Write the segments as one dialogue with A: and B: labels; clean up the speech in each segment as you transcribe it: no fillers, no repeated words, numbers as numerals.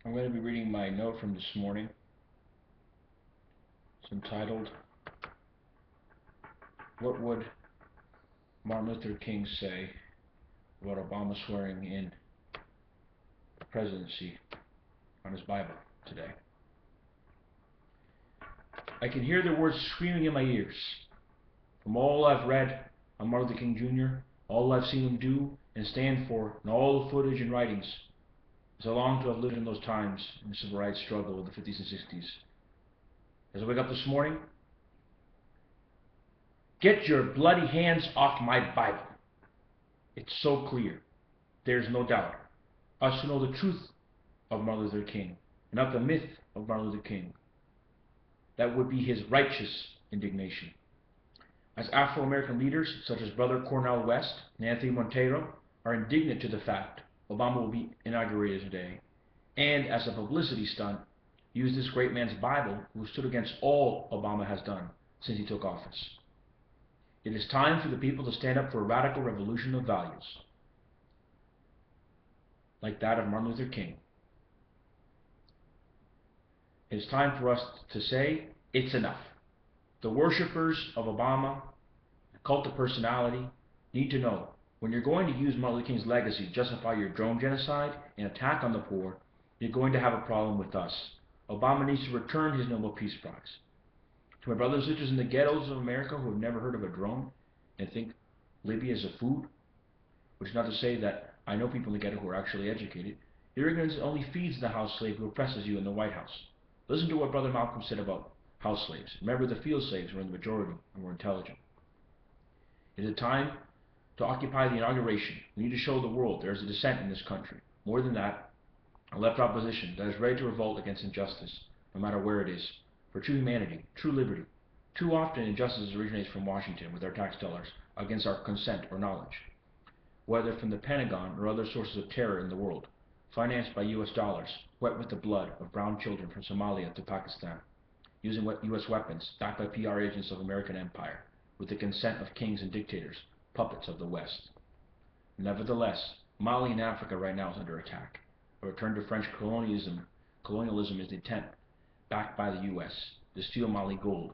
A: I'm going to be reading my note from this morning. It's entitled, "What Would Martin Luther King Say About Obama Swearing in the Presidency on his Bible Today?" I can hear the words screaming in my ears. From all I've read on Martin Luther King Jr., all I've seen him do and stand for, and all the footage and writings, as I long to have lived in those times in the civil rights struggle of the 50s and 60s. As I wake up this morning, get your bloody hands off my Bible. It's so clear. There's no doubt. Us who know the truth of Martin Luther King, and not the myth of Martin Luther King. That would be his righteous indignation. As Afro-American leaders such as Brother Cornel West and Anthony Monteiro are indignant to the fact Obama will be inaugurated today, and as a publicity stunt, use this great man's Bible who stood against all Obama has done since he took office. It is time for the people to stand up for a radical revolution of values, like that of Martin Luther King. It is time for us to say, it's enough. The worshippers of Obama, the cult of personality, need to know, when you're going to use Martin Luther King's legacy to justify your drone genocide and attack on the poor, you're going to have a problem with us. Obama needs to return his Nobel Peace Prize. To my brothers and sisters in the ghettos of America who have never heard of a drone and think Libya is a food, which is not to say that I know people in the ghetto who are actually educated, your ignorance only feeds the house slave who oppresses you in the White House. Listen to what Brother Malcolm said about house slaves. Remember, the field slaves were in the majority and were intelligent. It is a time to occupy the inauguration. We need to show the world there is a dissent in this country. More than that, a left opposition that is ready to revolt against injustice, no matter where it is, for true humanity, true liberty. Too often injustice originates from Washington with our tax dollars against our consent or knowledge, whether from the Pentagon or other sources of terror in the world, financed by U.S. dollars, wet with the blood of brown children from Somalia to Pakistan, using U.S. weapons backed by PR agents of American empire, with the consent of kings and dictators, puppets of the West. Nevertheless, Mali in Africa right now is under attack. A return to French colonialism is the attempt, backed by the U.S., to steal Mali gold.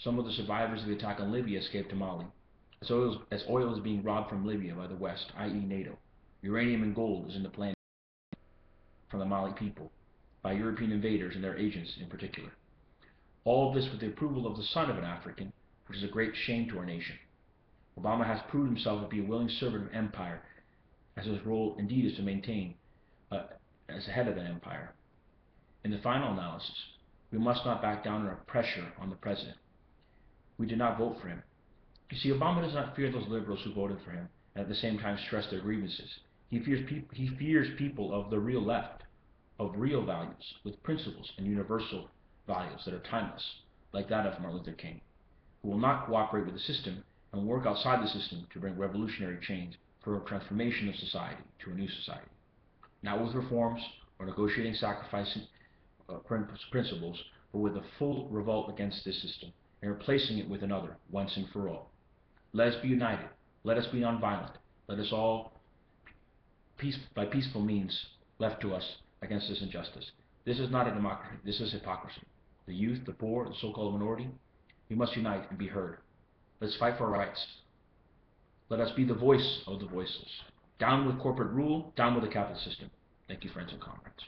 A: Some of the survivors of the attack on Libya escaped to Mali, as oil is being robbed from Libya by the West, i.e. NATO. Uranium and gold is in the plan from the Mali people, by European invaders and their agents in particular. All of this with the approval of the son of an African, which is a great shame to our nation. Obama has proved himself to be a willing servant of empire, as his role indeed is to maintain as the head of an empire. In the final analysis, we must not back down under pressure on the president. We did not vote for him. You see, Obama does not fear those liberals who voted for him and at the same time stress their grievances. He fears people of the real left, of real values, with principles and universal values that are timeless, like that of Martin Luther King, who will not cooperate with the system and work outside the system to bring revolutionary change for a transformation of society to a new society. Not with reforms or negotiating sacrificing principles, but with a full revolt against this system and replacing it with another once and for all. Let us be united. Let us be nonviolent. Let us all, by peaceful means left to us, against this injustice. This is not a democracy. This is hypocrisy. The youth, the poor, the so-called minority, we must unite and be heard. Let's fight for our rights. Let us be the voice of the voiceless. Down with corporate rule, down with the capitalist system. Thank you, friends and comrades.